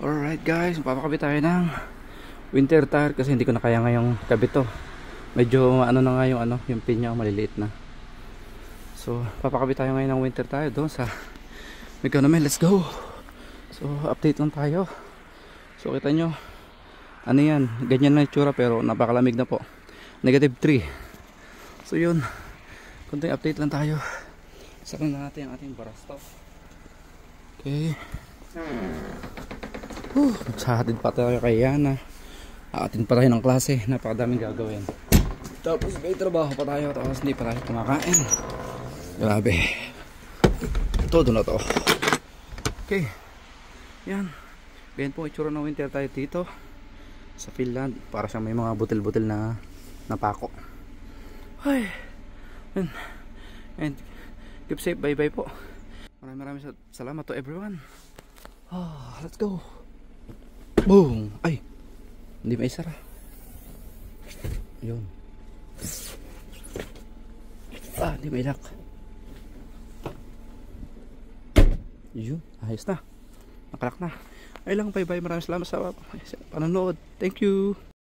Alright guys, papakabit tayo ng winter tire kasi hindi ko na kaya ngayong kabit to. Medyo ano na nga yung pin niya, maliliit na. So papakabit tayo ngayon ng winter tire doon sa Economy. Let's go. So update lang tayo. So kita nyo, ano yan, ganyan na itsura pero napakalamig na po. -3. So yun, kunting update lang tayo. Sakin na natin ang ating barasto. Okay. Magsahatid pa tayo kay Yana. Aatin pa tayo ng klase. Napakadaming gagawin. Tapos may trabaho pa tayo. Tapos hindi pa tayo kumakain. Grabe. Todo na to. Okay. Yan. Ganyan po itsura ng winter tayo dito sa Finland. Para siyang may mga butil-butil na pako. Ay. And keep safe. Bye bye po. Maraming salamat to everyone. Let's go. Boom! Ay! Hindi maisara. Yun. Hindi mailak. Yun. Ayos na. Nakalak na. Ay lang. Bye bye. Maraming salamat sa panonood. Thank you.